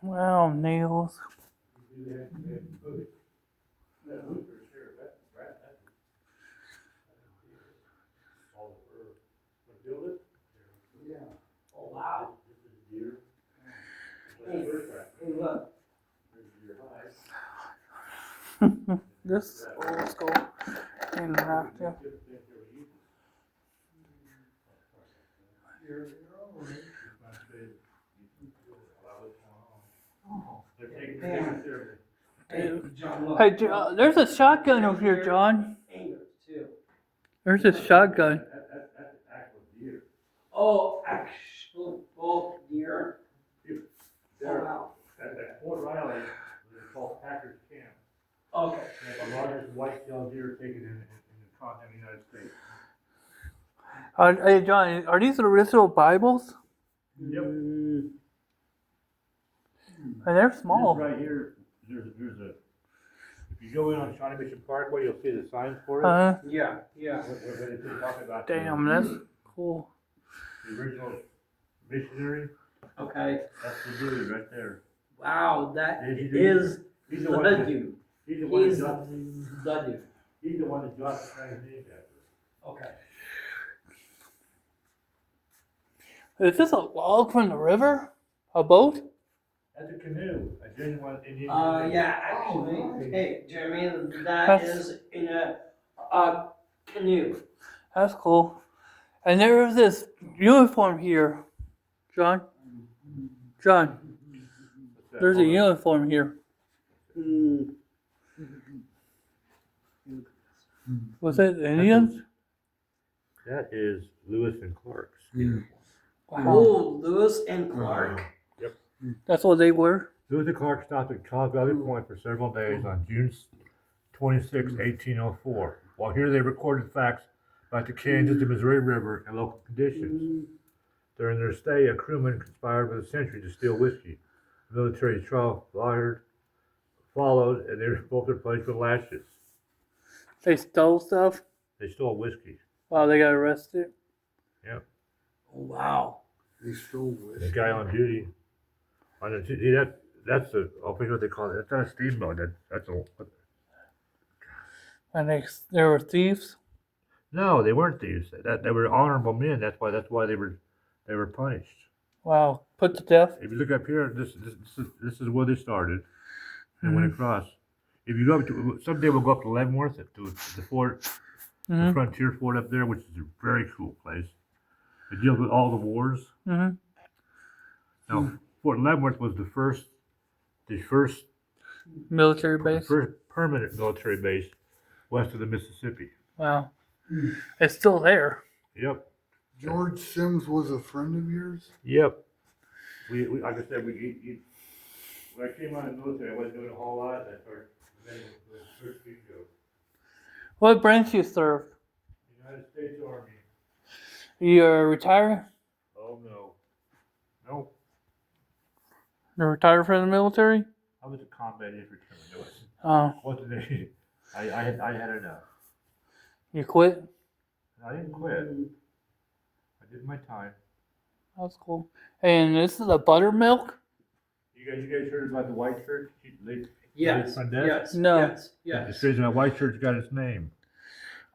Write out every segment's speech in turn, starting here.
Wow, nails. Yeah. Oh wow. Hey, hey, look. This old school interactive. You're all right. Oh. Hey, John, look. Hey, there's a shotgun over here, John. Anglers too. There's a shotgun. That's an actual deer. Oh, actual bulk deer. Oh wow. At Fort Riley, it's called Packers Camp. Okay. They have the largest white-tailed deer taken in the continental United States. Hey, John, are these the original Bibles? Yep. And they're small. This right here, there's a. If you go in on Shawnee Mission Parkway, you'll see the signs for it. Yeah, yeah. Where they talk about Damn, that's cool. the original missionary. Okay. That's the dude right there. Wow, that He's is the the one. dude. He's the one. He's that the dude. He's the one that Josh is trying to name after. Okay. Is this a log from the river? A boat? That's a canoe, a genuine Indian. Yeah, actually, hey, Jeremy, that That's- is in a canoe. That's cool. And there is this uniform here, John. John, there's a uniform here. Was it Indians? That is Lewis and Clark's. Wow. Oh, Lewis and Clark. That's what they were? Lewis and Clark stopped at Cause Valley Point for several days on June 26, 1804. While here they recorded facts about the Kansas and Missouri River and local conditions. During their stay, a crewman conspired with a sentry to steal whiskey. The military trial followed, and they were both replaced with lashes. They stole stuff? They stole whiskey. Wow, they got arrested? Yep. Oh, wow. They stole The with. guy on duty. That's the, I'll think what they call it. That's not a steamboat. That's a. And they were thieves? No, they weren't thieves. They were honorable men. That's why they were punished. Wow, put to death? If you look up here, this is where they started and went across. If you go up to someday we'll go up to Leavenworth to the fort, the frontier fort up there, which is a very cool place. It deals with all the wars. Mm-hmm. Now, Fort Leavenworth was the first Military base? first permanent military base west of the Mississippi. Wow. It's still there. Yep. George Sims was a friend of yours? Yep. We like I said, when I came out of the military, I wasn't doing a whole lot. I started getting the first week ago. What branch you serve? United States Army. You're retired? Oh no. No. You're retired from the military? I was a combat infantryman. Oh, Wasn't it? I had enough. you quit? I didn't quit. I did my time. That's cool. And this is a buttermilk? You guys heard about the white church? Yes. Front desk? Yes. No. Yes. It's Yes. the reason that white church got its name.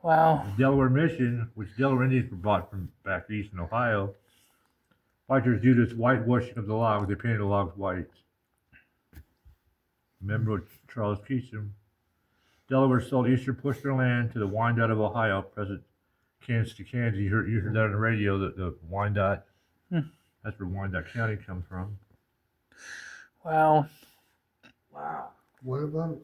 Wow. The Delaware Mission, which Delaware Indians were brought from back east in Ohio, white church due to its whitewashing of the logs. They painted the logs white. Remember Charles Keesham? Delaware sold eastern portion of their land to the Wyanotte of Ohio, present Kansas to Kansas. You heard that on the radio, the Wyanotte. That's where Wyanotte County comes from. Wow. Wow. What about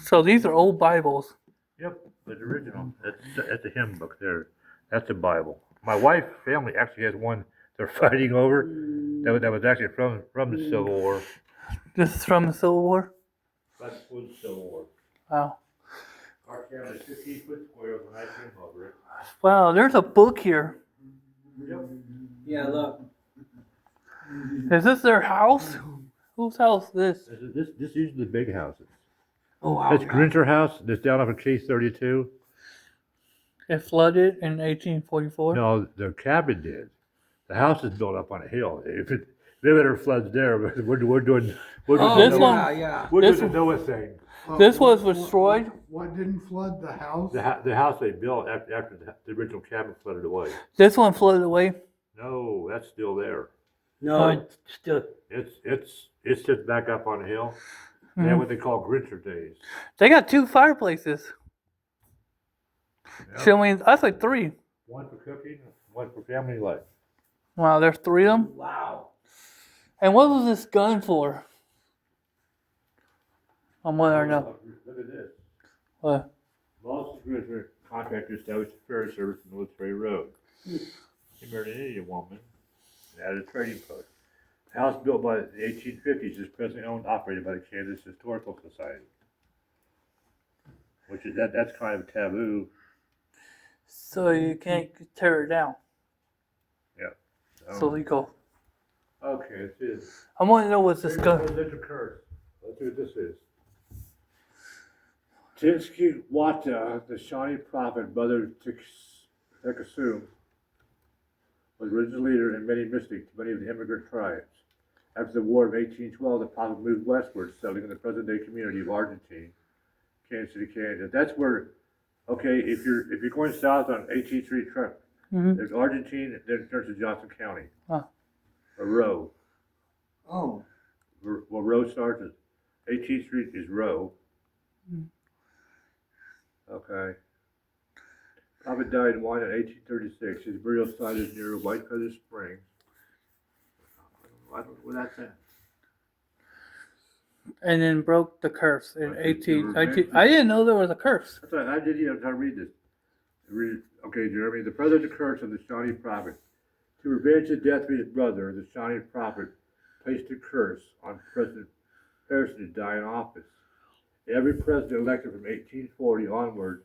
So these are old Bibles. Yep, that's original. That's a hymn book there. That's a Bible. My wife's family actually has one they're fighting over that was actually from the Civil War. This is from the Civil War? That's from the Civil War. Wow. Our family is 15-foot square when I came over it. Wow, there's a book here. Yep. Yeah, look. Is this their house? Whose house is this? This is the big houses. Oh, wow. That's Grinter House. That's down off of K32. It flooded in 1844? No, the cabin did. The house is built up on a hill. If They better floods there, but we're doing Oh, This the one- Noah, yeah. we're this doing the Noah thing. This What- was destroyed? What didn't flood the house? The house they built after the original cabin flooded away. This one flooded away. No, that's still there. No, Oh. it's still. It's just back up on the hill. They have what they call Grincher days. They got 2 fireplaces. Yeah. So I mean, that's like 3. One for cooking, one for family life. Wow, there's 3 of them. Wow. And what was this gun for? I'm wondering now. Look at this. What? Lawson Grincher contractor established a ferry service on Military Road. He married an Indian woman and added a trading post. The house built by the 1850s is presently owned and operated by the Kansas Historical Society. Which is that's kind of taboo. So you can't tear it down. So Um, legal. okay, this is. I want to know what's this gun. Residential curse. Let's see what this is. Tinsky Wata, the Shawnee prophet, brother of Tekasum, was original leader and many mystic to many of the immigrant tribes. After the War of 1812, the prophet moved westward, settling in the present-day community of Argentine, Kansas City, Kansas. That's where, okay, if you're going south on 18th Street, Mm-hmm. there's Argentine, then it turns to Johnson County. Huh. A row. Oh, Well, row starts at 18th Street is row. Hmm. Okay. Prophet died in Wyanotte in 1836. His burial site is near White Feather Springs. I don't know where that's at. And then broke the curse in Okay, 1819. I didn't know there was a curse. That's right. I did. I'm trying to read this. Okay, Jeremy. The presidential curse of the Shawnee prophet. To revenge the death of his brother, the Shawnee prophet placed a curse on President Harrison to die in office. Every president elected from 1840 onward,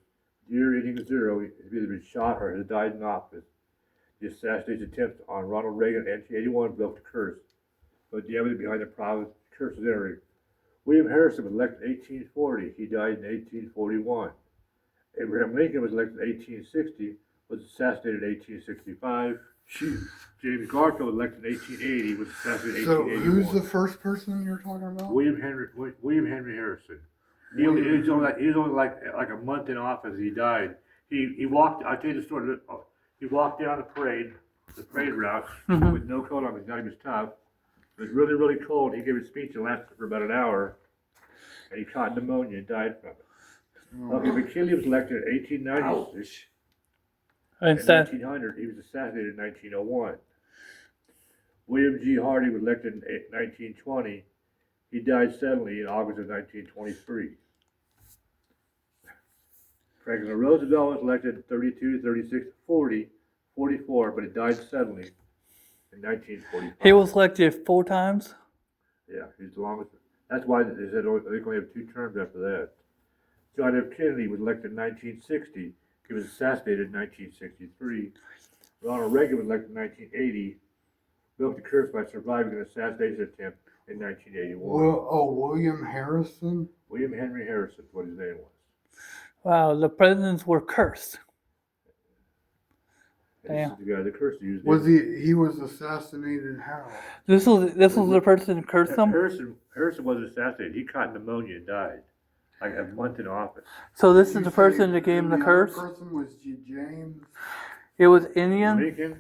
year ending 0, has either been shot or has died in office. The assassination attempt on Ronald Reagan in 1981 broke the curse, but the evidence behind the prophet's curse is entering. William Harrison was elected in 1840. He died in 1841. Abraham Lincoln was elected in 1860, was assassinated in 1865. James Garfield was elected in 1880, was assassinated in so 1881. who's the first person you're talking about? William Henry Harrison. He was only like a month in office. He died. He walked. I'll tell you the story. He walked down the parade route with no coat on. His not even tough. It was really, really cold. He gave a speech that lasted for about an hour, and he caught pneumonia and died from it. Okay, McKinley was elected in 1896. In 1900, he was assassinated in 1901. William G. Hardy was elected in 1920. He died suddenly in August of 1923. Franklin Roosevelt was elected in 32, 36, 40, 44, but he died suddenly in 1945. He was elected 4 times. Yeah, he's the longest. That's why they said they only have 2 terms after that. John F. Kennedy was elected in 1960. He was assassinated in 1963. Ronald Reagan was elected in 1980. Broke the curse by surviving an assassination attempt in 1981. William Harrison? William Henry Harrison is what his name was. Wow, the presidents were cursed. And this is the guy that cursed used. Was he was assassinated how? This was the person who cursed them. Harrison wasn't assassinated. He caught pneumonia and died. Like a month in office. So this You is the say person that gave him the curse. other person was James. It was Indian.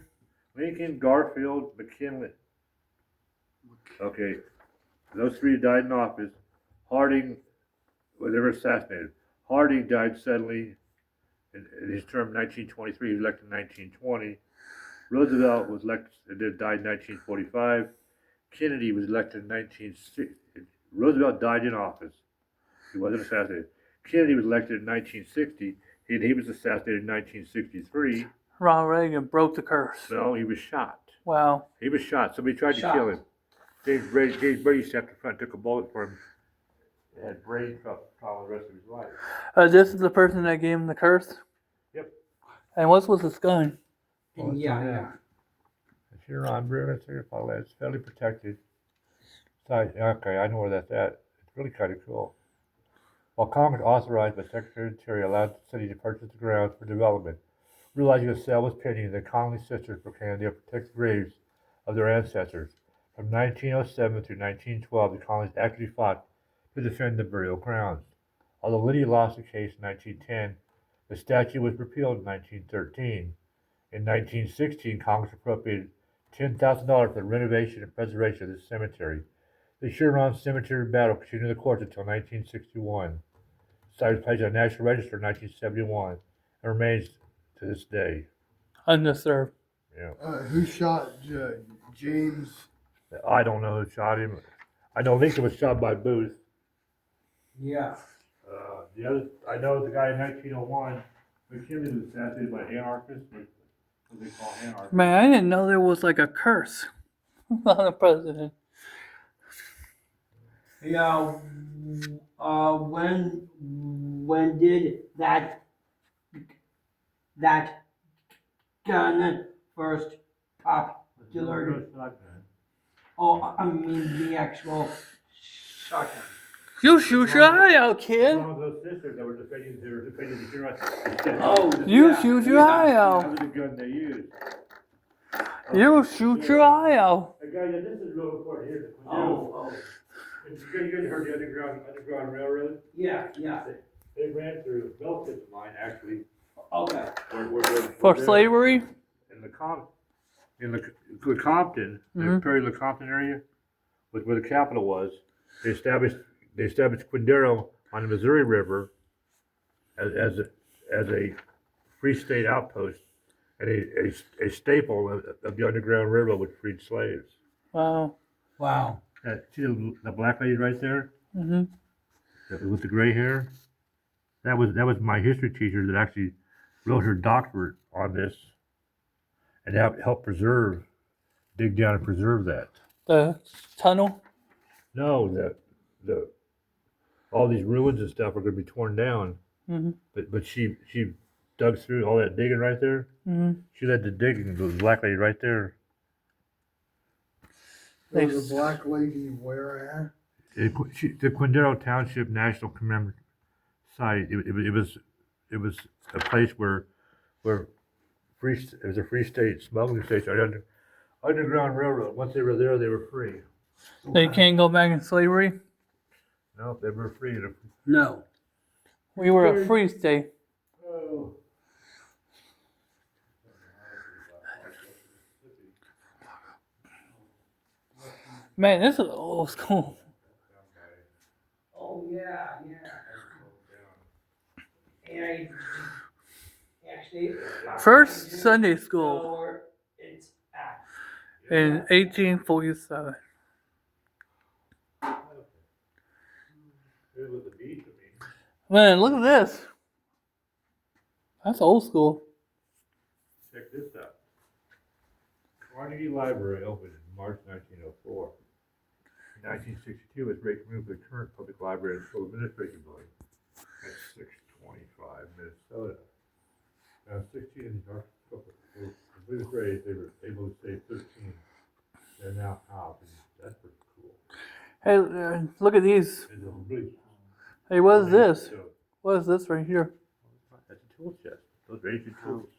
Lincoln, Garfield, McKinley. Okay, those 3 died in office. Harding was never assassinated. Harding died suddenly in his term in 1923. He was elected in 1920. Roosevelt was elected, died in 1945. Kennedy was elected in 1960. Roosevelt died in office. He wasn't assassinated. Kennedy was elected in 1960, and he was assassinated in 1963. Ronald Reagan broke the curse. No, he was shot. Wow. He was shot. Somebody tried to kill him. James Brady stepped in front, took a bullet for him. He had brain problem the rest of his life. This is the person that gave him the curse. Yep. And what was his gun? Yeah. If you're on River, it's fairly protected. Okay, I know where that's at. It's really kind of cool. While Congress authorized by Secretary of the Interior allowed the city to purchase the grounds for development, realizing a sale was pending, the Connolly sisters proclaimed they would protect the graves of their ancestors. From 1907 through 1912, the colonies actively fought to defend the burial grounds. Although Liddy lost the case in 1910, the statute was repealed in 1913. In 1916, Congress appropriated $10,000 for the renovation and preservation of this cemetery. The Huron Cemetery battle continued in the courts until 1961. The site was placed on the National Register in 1971 and remains to this day. Undisturbed. Yeah. Who shot James? I don't know who shot him. I know Lincoln was shot by Booth. Yeah. The other, I know the guy in 1901, McKinley was assassinated by anarchists. What they call anarchists. Man, I didn't know there was like a curse on the president. Yeah. When did that gun first popular? Oh, I mean the actual shotgun. You shoot your eye out, kid. One of those sisters that were defending the Huron. Oh, You yeah, shoot your yeah. eye That out. was the gun they used. You shoot your eye out. The guy, this is real important here. Oh. You guys heard the Underground Railroad? Yeah. They ran through Belton's line actually. Okay. For slavery? In the Compton, the Perry Lecompton area, was where the capital was. They established Quindaro on the Missouri River as a free state outpost and a staple of the Underground Railroad, which freed slaves. Wow. See the black lady right there Mm-hmm. with the gray hair? That was my history teacher that actually wrote her doctorate on this and helped dig down and preserve that. The tunnel? No, the all these ruins and stuff are going to be torn down. Mm-hmm. But she dug through all that digging right there. Mm-hmm. She led the digging. The black lady right there. There was a black lady where at? The Quindaro Township National Commemorative Site. It was a place where it was a free state smuggling station. Underground Railroad. Once they were there, they were free. They can't go back in slavery? No, they were free. No. We were a free state. Oh. Man, this is old school. Oh yeah. And actually, First Sunday school where it's at. in 1847. It was the beach, I mean. Man, look at this. That's old school. Check this out. Carnegie Library opened in March 1904. In 1962, it was removed from the current public library and school administration building at 625 Minnesota. Now, 16 in the completed grades, they were able to save 13. They're now out, and that's pretty cool. Hey, look at these. And they'll really- Hey, what is this? So, What is this right here? that's a tool chest. Those are ancient tools.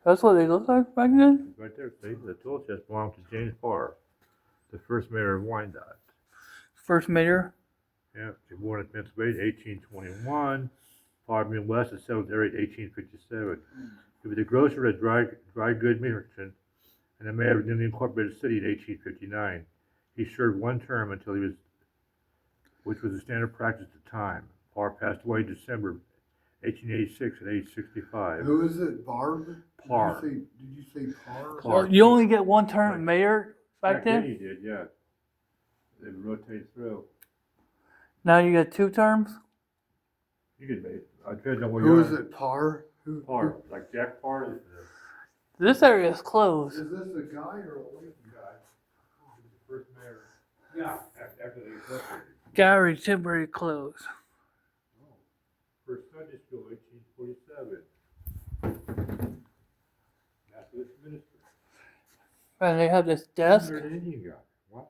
That's what they looked like back then? Right there, see? The tool chest belonged to James Parr, the first mayor of Wyanotte. First mayor? Yeah, he was born in Pennsylvania, 1821. Farmed Midwest and settled there in 1857. He was a grocer at dry goods merchant and a mayor of the newly incorporated city in 1859. He served one term until which was a standard practice at the time. Parr passed away in December 1886 at age 65. Who is it? Barb? Parr. Did you say Parr? Parr. Well, you only get one term mayor back then? he did, yeah. They would rotate through. Now you get two terms? You could make. It depends on where Who you is it? Parr? Parr, like Jack Parr is This area is closed. Is this a guy or a lady? the first mayor Yeah. after they incorporated. Gary temporary closed. First Sunday school, 1847. Methodist minister. And they have this desk. An Indian guy. Wow.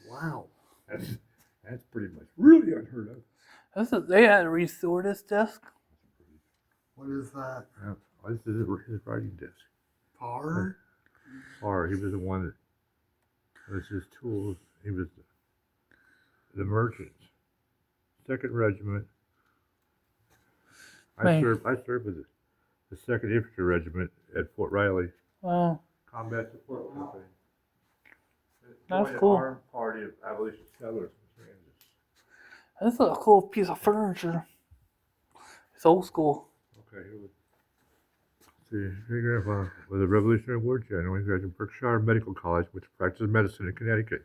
Wow. That's pretty much really unheard of. They had to restore this desk. What is that? Yeah. This is his writing desk. Parr? Or he was the one was his tools. He was the merchant. Second Regiment. Man. I served with the Second Infantry Regiment at Fort Riley. Wow, Combat Support Company. That's Joined the cool. Armed Party of Abolition Settlers in Kansas. this is a cool piece of furniture. It's old school. Okay, here we see. Your grandpa was a Revolutionary War general. He graduated from Berkshire Medical College, which practiced medicine in Connecticut.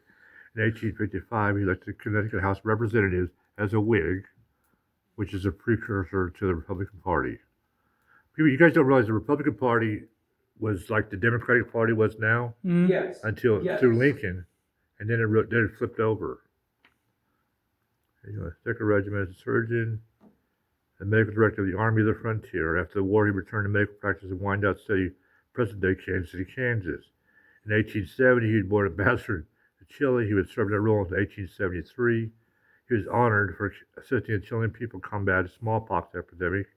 In 1855, he elected to Connecticut House of Representatives as a Whig, which is a precursor to the Republican Party. People, you guys don't realize the Republican Party was like the Democratic Party was now Mm. Yes. until Yes. through Lincoln, and then it flipped over. Second Regiment as a surgeon, and medical director of the Army of the Frontier. After the war, he returned to medical practice in Wyanotte City, present-day Kansas City, Kansas. In 1870, he was born ambassador to Chile. He would serve that role until 1873. He was honored for assisting the Chilean people combat the smallpox epidemic.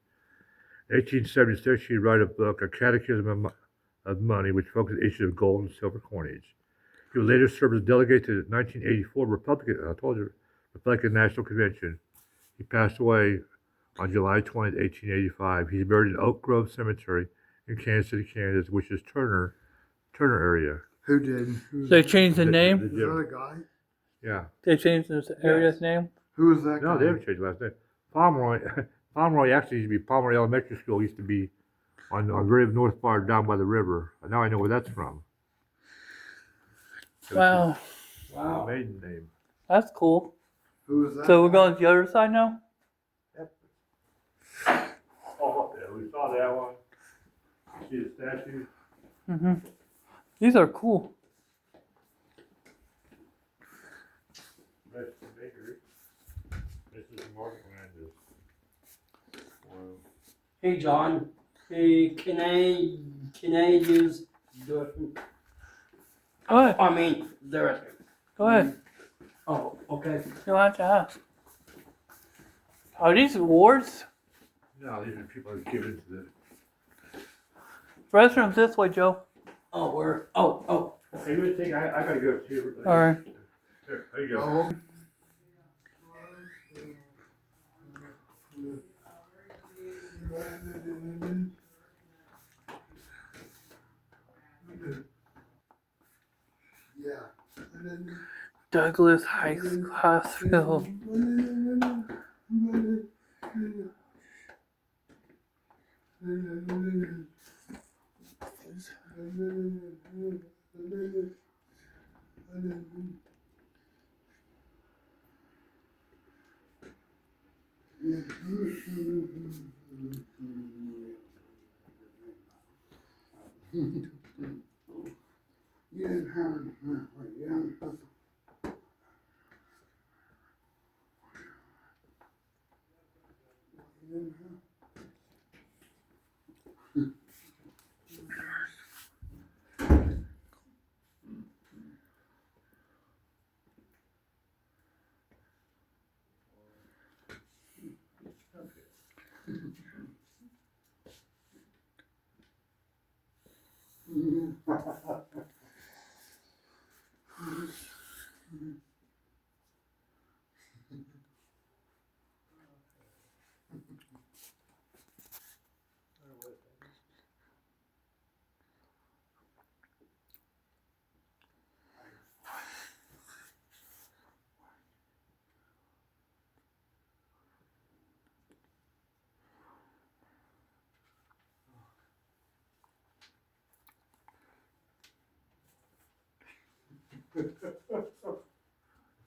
In 1876, he would write a book, A Catechism of Money, which focused on the issue of gold and silver coinage. He would later serve as delegate to the 1984 Republican National Convention. He passed away on July 20, 1885. He's buried in Oak Grove Cemetery in Kansas City, Kansas, which is Turner area. Who did? Who's They changed the name. Is that a guy? Yeah. They changed this area's name. Who is that No, guy? they haven't changed the last name. Pomeroy actually used to be Pomeroy Elementary School. Used to be on very north part down by the river. Now I know where that's from. Wow, Wow. Maiden name. that's cool. Who is that? So we're guy? going to the other side now. Oh, yeah, we saw that one. See the statue? Mm-hmm. These are cool. Mexican bakery. This is the market Landis. Wow. Hey, John. Hey, can I use the? Go ahead. I mean, the restroom. Go ahead. Oh, okay. You want to ask? Are these awards? No, these are people who give it to the. Restrooms this way, Joe. Oh, we're. Oh. Hey, you think I gotta go too. All right. Here, there you go. Oh. Yeah. Douglas High Hospital.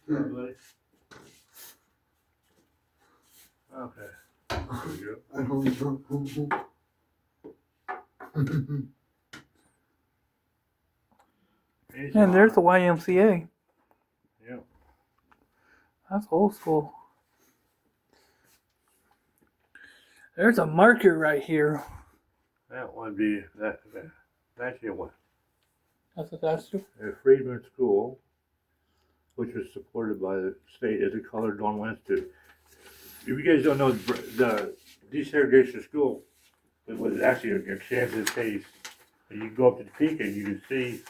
Lovely. Okay. There you go. I don't know. And there's the YMCA. Yeah. That's old school. There's a market right here. That would be that actually one. That's what that's to. A Freedman School, which was supported by the state as a colored Normal Institute. If you guys don't know, the desegregation school, it was actually a Kansas case. And you go up to the peak and you can see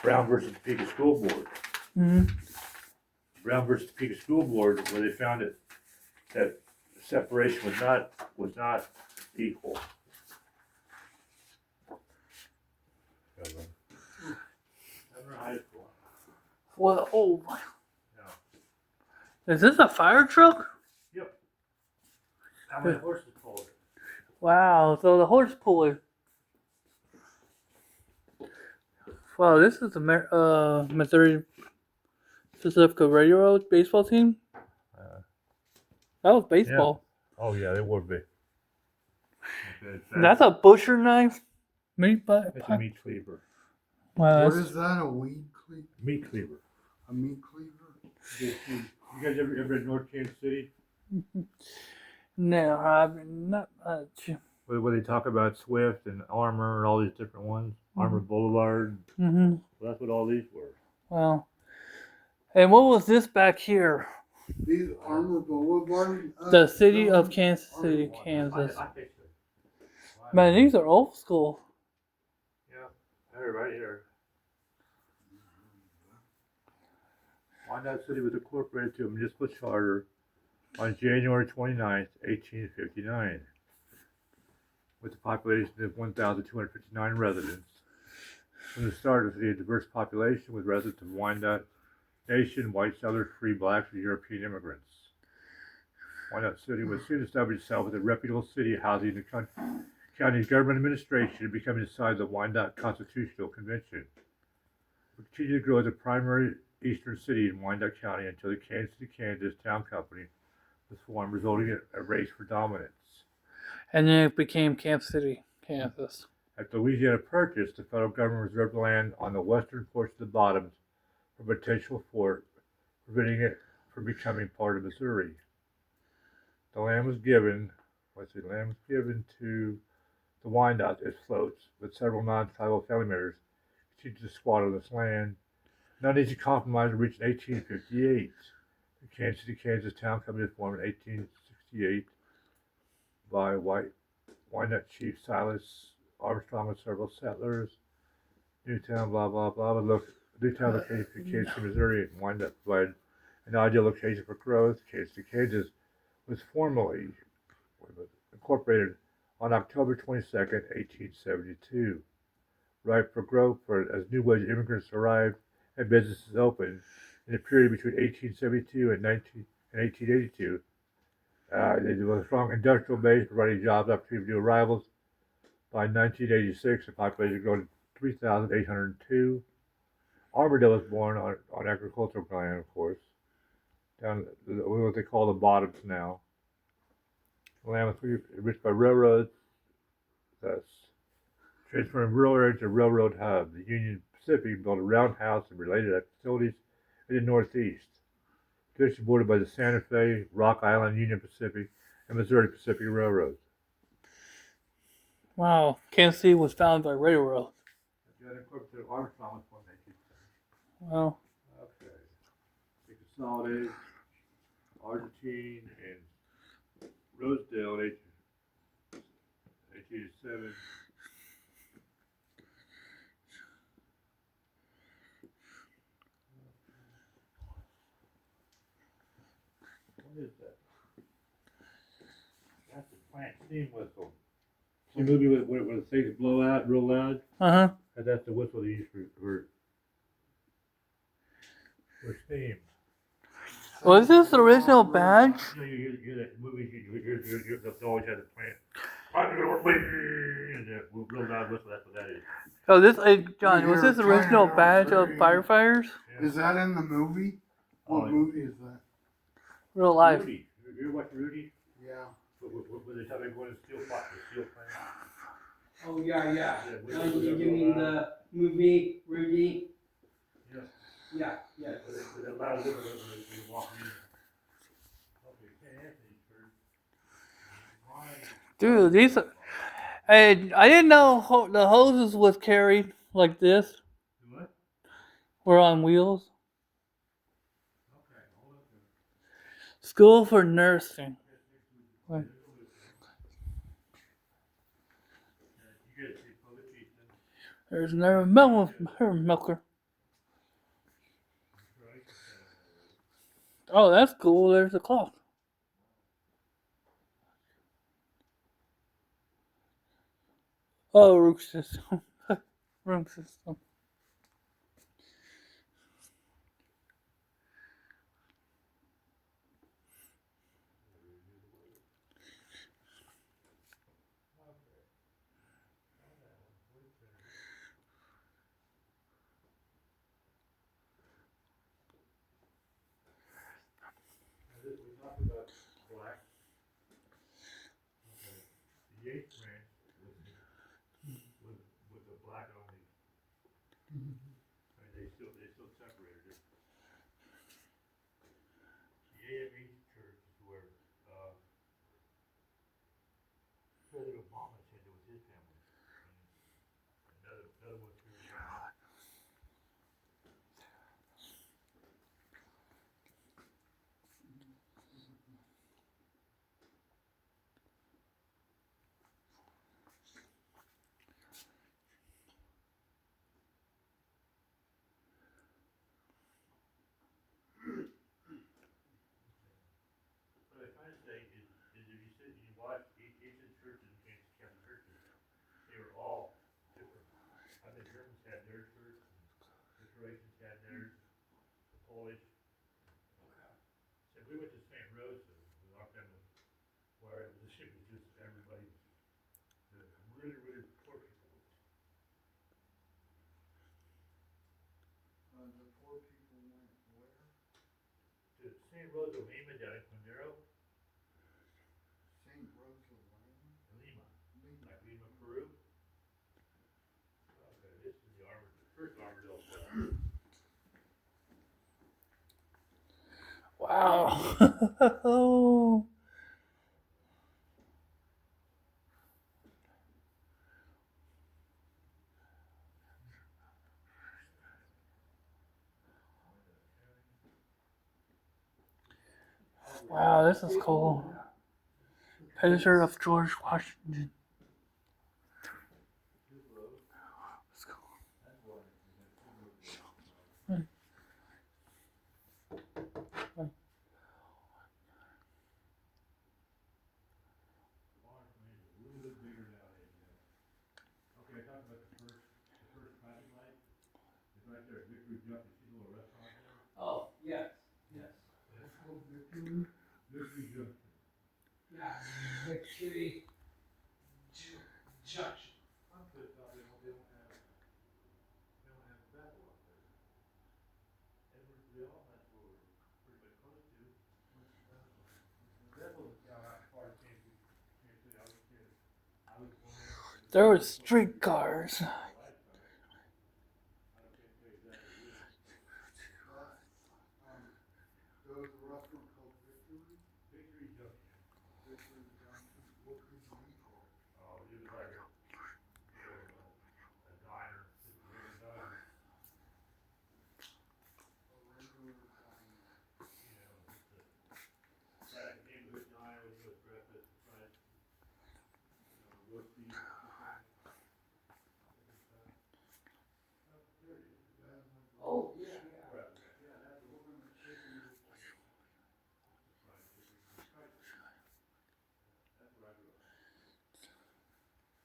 Brown versus Topeka School Board. Mm-hmm. Brown versus Topeka School Board, where they found it that separation was not equal. High school. Well, oh, Yeah. is this a fire truck? Yep. How many horses pulled it? Wow, so the horse puller. Wow, this is the Missouri Pacific Railroad baseball team. That was baseball. Oh yeah, they were big. That's a butcher knife. Meat It's a meat cleaver. Wow, What that's- is that? A weed cleaver? Meat cleaver. A meat cleaver? You guys ever been to North Kansas City? no, I've not much. Where they talk about Swift and Armour and all these different ones. Armour Boulevard. Mm-hmm. Well, that's what all these were. Wow. And what was this back here? These Armor Boulevard? The city of Kansas City, Kansas. I think so. Man, these are old school. Yeah, they're right here. Wyanotte City was incorporated to a municipal charter on January 29th, 1859, with a population of 1,259 residents. From the start of the city, a diverse population with residents of Wyanotte Nation, white settlers, free blacks, and European immigrants. Wyanotte City was soon established itself as a reputable city housing the county's government administration and becoming the size of the Wyanotte Constitutional Convention. It continued to grow as a primary eastern city in Wyanotte County until the Kansas City, Kansas Town Company was formed, resulting in a race for dominance. And then it became Kansas City, Kansas. After Louisiana purchased, the federal government reserved land on the western portion of the bottoms for potential fort, preventing it from becoming part of Missouri. The land was given to the Wyandottes as floats, but several non-tribal family members continued to squat on this land. None easy compromise reached in 1858. The Kansas City, Kansas Town Company was formed in 1868 by Wyanotte Chief Silas Armstrong and several settlers. Newtown, blah, blah, blah. Newtown located in Kansas City, Missouri, and Wyanotte provided an ideal location for growth. Kansas City, Kansas was formally incorporated on October 22nd, 1872. Ripe for growth as new wave immigrants arrived and businesses opened. In the period between 1872 and 1882, they developed a strong industrial base providing jobs opportunities to new arrivals. By 1986, the population had grown to 3,802. Armourdale was born on agricultural land, of course, down what they call the bottoms now. The land was enriched by railroads, thus transferring from rural area to railroad hub. The Union Pacific built a roundhouse and related facilities in the northeast. The district bordered by the Santa Fe, Rock Island, Union Pacific, and Missouri Pacific Railroads. Wow, Kansas City was founded by railroad. Armstrong was formed in 1870. Wow. Okay. They consolidated Argentine and Rosedale in 1887. What is that? That's the plant steam whistle. See a movie where the things blow out real loud? Uh-huh. And that's the whistle they use for steam. Was this the original badge? You know, you hear that movie, they always have the plant. And that real loud whistle, that's what that is. Oh, this, John, was this the original badge of firefighters? Yeah. Is that in the movie? What movie is that? Real life. Rudy. You ever watch Rudy? Yeah. Where they tell me going to steel plant? Oh, yeah. Yeah, You mean the movie Rudy? Yeah. Yeah. With that loud whistle when you walk in. Okay, St. Anthony's first. Dude, these are, I didn't know the hoses was carried like this. What? Were on wheels. Okay, hold up there. School for nursing. Right. There's never milker. Oh, that's cool. There's a clock. Oh, room system. Room system. We talked about black. Okay. The eighth branch was the black only. And they still separated it. The AME church is where President Obama said it was his family. And another one's here in Wyanotte. What I'm trying to say is if you sit and you watch each of the churches in Kansas County churches, they were all different. I think Germans had their church, the Croatians had theirs, the Polish. And we went to St. Rose, and we walked down where it was just everybody, the really, really poor people. The poor people went where? To St. Rose of Lima down in Quindaro, St. Rose of Lima, Lima. like Lima, Peru. Okay, this is the first Armadillo fell. Wow. Wow, this is cool. Picture of George Washington. Let's go. Okay, I talked about the first traffic light. It's right there at Victory Jump. You see the little restaurant there? Oh, yes, yes. That's called Victory. Victory Junction. Yeah, Victory Junction. I'm pissed off they don't have Bethel up there. Edwardsville, that's where we're pretty much close to. What's Bethel? Bethel's down out far as Kansas City. I was a kid. I was born there. There were streetcars. There was a restaurant called Victory. Victory Junction. Victory Junction. What could you eat there? Oh, it was like a diner, just a regular diner. A regular diner. You know, just a neighborhood diner with good breakfast, fried, roast beef, chicken. There it is. Oh, yeah, yeah. Yeah, that's the one. Chicken. Fried chicken. That's where I grew up.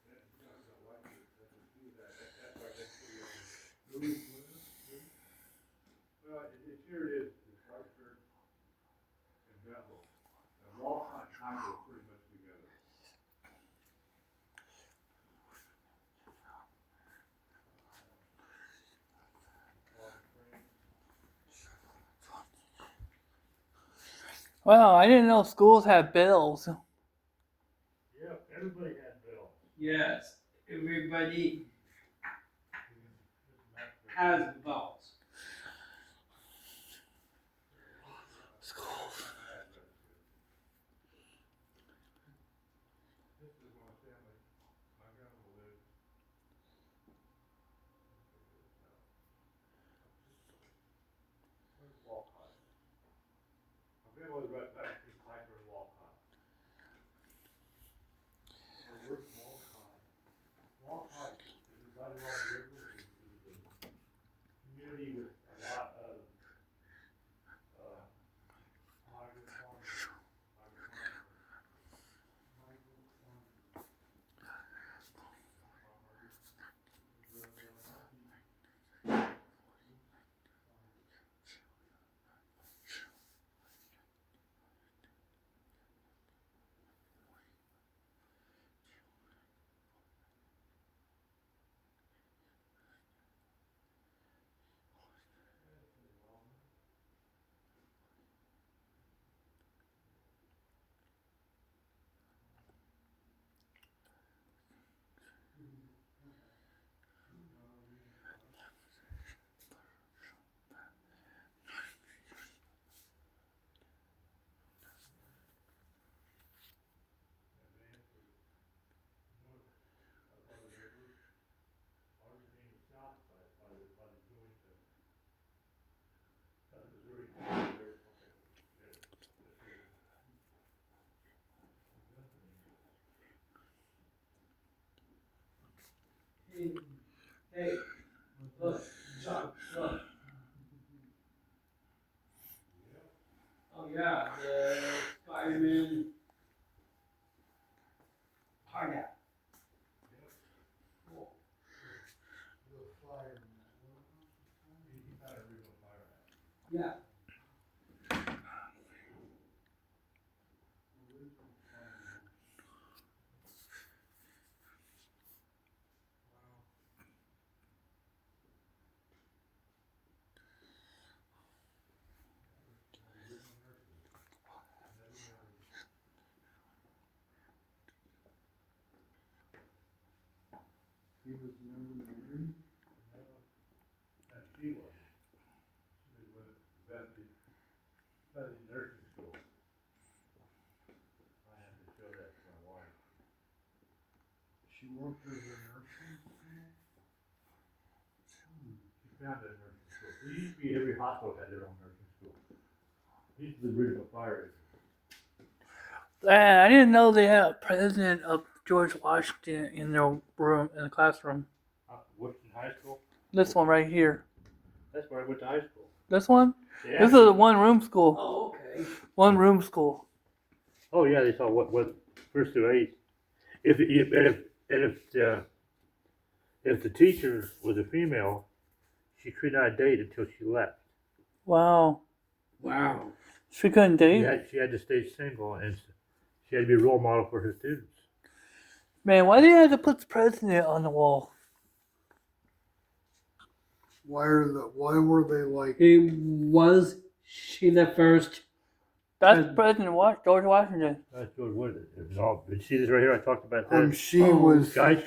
Yeah, you talk about white church, that's what you do that. That's right next to the Louis Vuitton. well, here it is, it's white church and Bethel. And Walcott kind of pretty much together. Wow, I didn't know schools had bells. Yeah, everybody had bells. Yes, everybody has bells. Schools. This is my family. My grandma lived. Where's Walcott? My grandma was right back between Piper and Walcott. Where's Walcott? Walcott is right along the river. It was a community with a lot of Hey, look, John, look. Oh yeah, the Spider-Man hard hat. Cool. The fireman. He's not a real fire hat. Yeah. Original fireman. Wow. Original nurses. Never married. He was never married? No, and she was. She was studying nursing school. I had to show that to my wife. She worked as a nursing school? She founded a nursing school. There used to be every hospital had their own nursing school. These are the original fire agents. I didn't know they had a president of George Washington in their room, in the classroom. Western High School? This one right here. That's where I went to high school. This one? They This is actually- a one-room school. Oh, okay. One-room school. Oh yeah, they saw what first through eighth. If the teacher was a female, she could not date until she left. Wow. Wow. She couldn't date? She had to stay single, and she had to be a role model for her students. Man, why do you have to put the president on the wall? Why were they like, Was she the first? That's President George Washington. That's what it was all. You see this right here? I talked about that. she was, Guys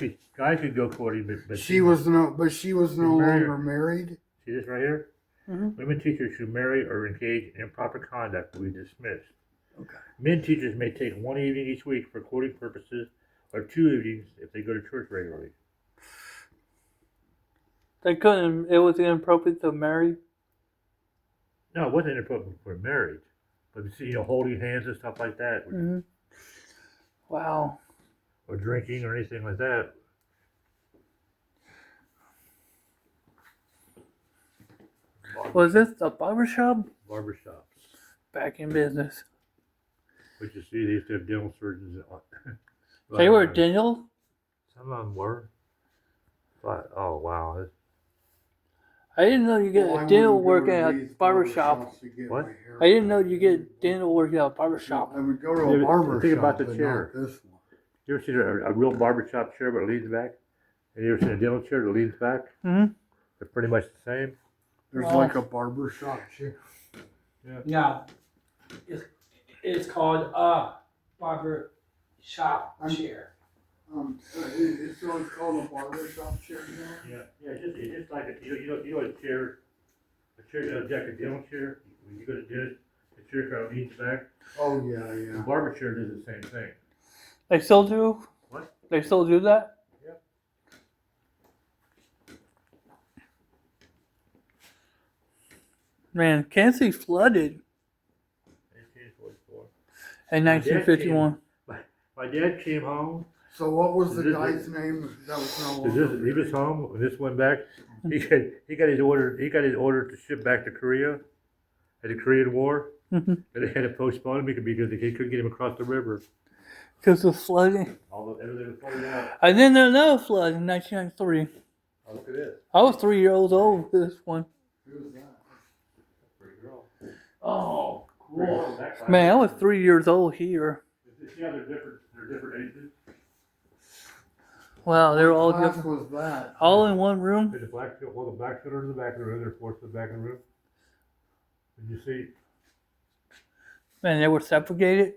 could go courting, but she was no married. longer married? See this right here? Mhm. Women teachers who marry or engage in improper conduct will be dismissed. Okay. Men teachers may take one evening each week for courting purposes, or 2 evenings if they go to church regularly. They couldn't, it was inappropriate to marry. No, it wasn't inappropriate for marriage, but you see, holding hands and stuff like that, Mm-hmm. Wow. or drinking or anything like that. Was this a barbershop? Barbershops. Back in business. But you see, they used to have dental surgeons. They were dental? Some of them were. But, oh, wow. I didn't know you get Well, I a dental wouldn't go work to at a these barbershop. barbershops to get What? my hair I didn't know cut. you get dental work at a barbershop. I would go to Yeah, a but barber think shop, about the but chair. not this one. You ever seen a real barbershop chair but leans back? And you ever seen a dental chair that leans back? Mm-hmm. They're pretty much the same. There's Wow. like a barber shop chair. Yeah. It's called a barber shop chair. So it's called a barber shop chair now? Yeah, it's just like a chair, like a dental chair. When you go to dentist, the chair kind of leans back. Oh yeah, The yeah. barber chair does the same thing. They still do? What? They still do that? Yep. Man, Kansas flooded 1844. in My dad 1951. My dad came home. So what was the This- guy's name that was no He longer? was home when this went back. He got his order. He got his order to ship back to Korea, at the Korean War. Mhm. But they had to postpone him because they couldn't get him across the river. Because of flooding. Everything was flooded out. I didn't know no flood in 1993. Oh, look at this. I was 3 years old for this one. Who was that? Pretty girl. Oh, Pretty cool. girl, that class. Man, I was 3 years old here. See how they're different? They're different ages. Wow, they were all What class different. was that? All in one room? There's a black children in the back of the room. They're forced to the back of the room. Did you see? Man, they were segregated.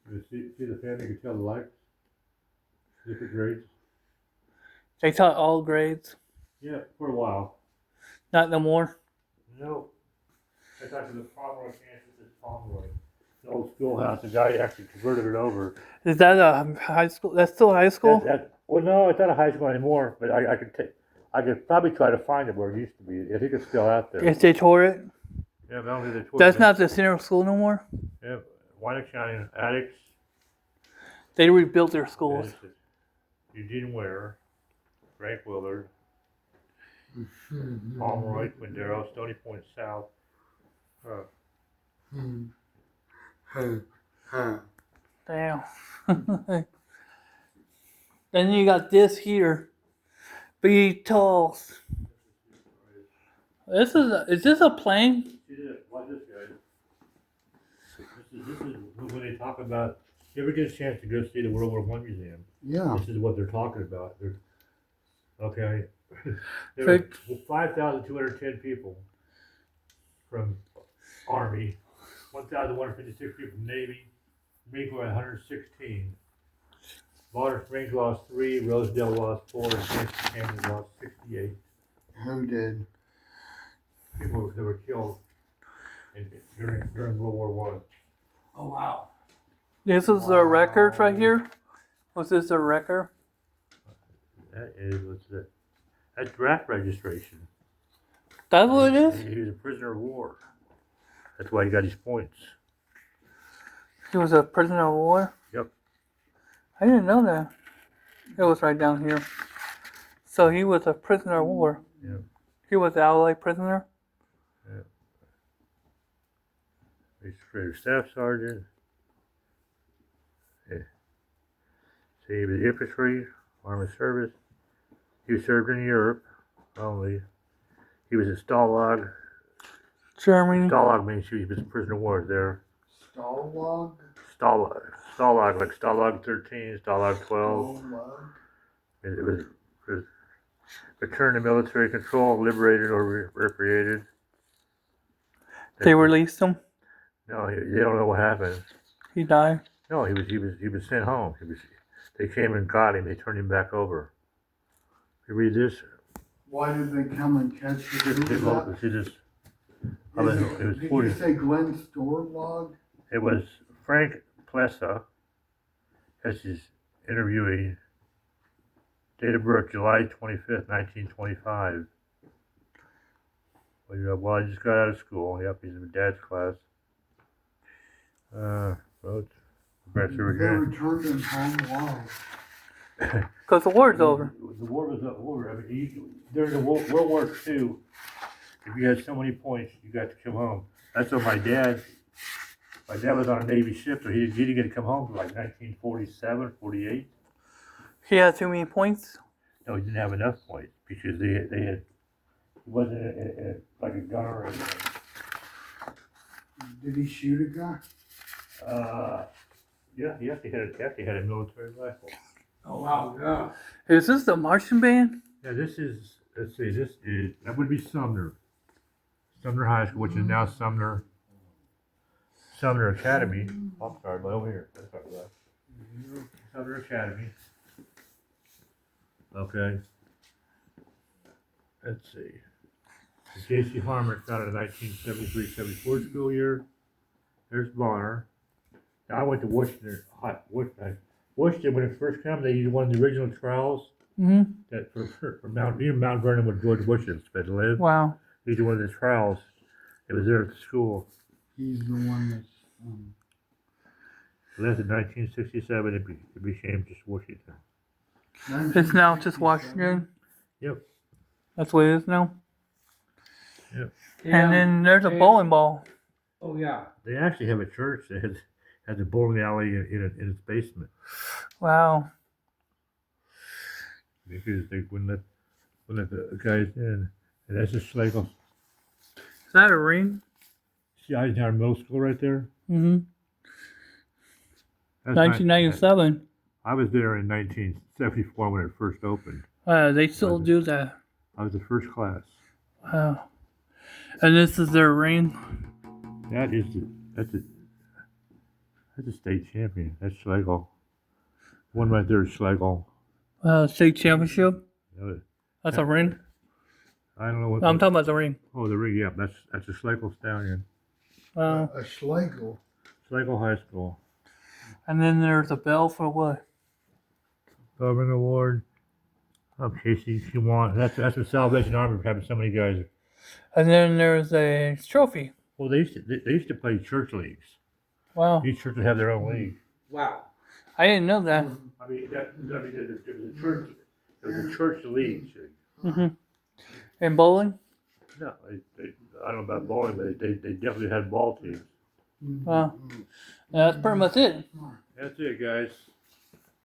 Did you see the family? You could tell the lights. Different grades. They taught all grades. Yeah, for a while. Not no more. No. I talked to the Pomeroy, Kansas, it's Pomeroy. The old schoolhouse. The guy actually converted it over. Is that a high school? That's still high school? Well, no, it's not a high school anymore. But I could probably try to find it where it used to be. I think it's still out there. If they tore it? Yeah, but I don't think they That's not the center of school no more? Yeah, Wyanotte County Addicts. They rebuilt their schools. Eugene Ware, Frank Willard. Pomeroy, Quindaro, Stony Point South. Damn. Then you got this here. Beatles. Is this a plane? See this? Watch this, guys. This is when they talk about. You ever get a chance to go see the World War I Museum? Yeah. This is what they're talking about. Okay. There Fake. were 5,210 people from Army, 1,156 people from Navy, Marine Corps 116. Water Springs lost 3, Rosedale lost 4, and Kansas County lost 68. Who did? People that were killed during World War One. Oh, wow. This is the record right here. Was this a record? That is what's that? That's draft registration. That's what it is? He was a prisoner of war. That's why he got his points. He was a prisoner of war? Yep. I didn't know that. It was right down here. So he was a prisoner of war. Yeah. He was an Allied prisoner? Administrative staff sergeant. Yeah. See, he was infantry, army service. He served in Europe only. He was in Stalag. Germany. Stalag means he was a prisoner of war there. Stalag? Stalag, like Stalag 13, Stalag 12. Stalag? It was returned to military control, liberated or repatriated. They released him. No, they don't know what happened. He died. No, he was sent home. They came and got him. They turned him back over. You read this. Why did they come and catch you? Who was that? See this. It was Did 40. you say Glenn Storlog? It was Frank Plessa. That's his interviewee. Date of birth, July 25th, 1925. Well, I just got out of school. Yep, he's in dad's class. Votes. They returned him home. Why? Because the war's over. The war was over. I mean, during the World War II, if you had so many points, you got to come home. That's what my dad was on a Navy ship, so he didn't get to come home until like 1947, 48. He had too many points? No, he didn't have enough points because they had, he wasn't like a gunner or anything. Did he shoot a guy? Yeah, he actually had a military rifle. Oh, wow. Yeah. Is this the marching band? Yeah, this is, let's see, that would be Sumner High School, which is now Sumner Academy. Oh, I'm sorry, but over here. That's not right. Sumner Academy. Okay. Let's see. J.C. Harmer founded in 1973-74 school year. There's Bonner. Now, I went to Washington. Washington, when it first came, they used one of the original trials Mm-hmm. that for Mount Vernon, where George Washington spent lived. Wow. He did one of the trials. It was there at the school. He's the one that's. So that's in 1967. It became just Washington. It's now just Washington? Yep. That's what it is now? Yep. And then there's a bowling ball. Oh, yeah. They actually have a church that has a bowling alley in its basement Wow. because they wouldn't let the guys in. And that's just like Is that a ring? see Eisenhower Middle School right there. Mm-hmm. That's 1997. I was there in 1974 when it first opened. They still do that. I was the first class. Wow. And this is their ring. That's a state champion. That's Schlegel. One right there is Schlegel. State championship. Uh, That's a ring. I don't know what. I'm talking about the ring. Oh, the ring. Yeah, that's a Schlegel stallion. Wow. A Schlegel. Schlegel High School. And then there's a bell for what? Government Award. Oh, Casey, she won. That's what Salvation Army for having so many guys. And then there's a trophy. Well, they used to play church leagues. Wow. Each church would have their own league. Wow. I didn't know that. I mean, there was a church. There was a church league. Mm-hmm. In bowling? No, I don't know about bowling, but they definitely had ball teams. That's pretty much it. That's it, guys.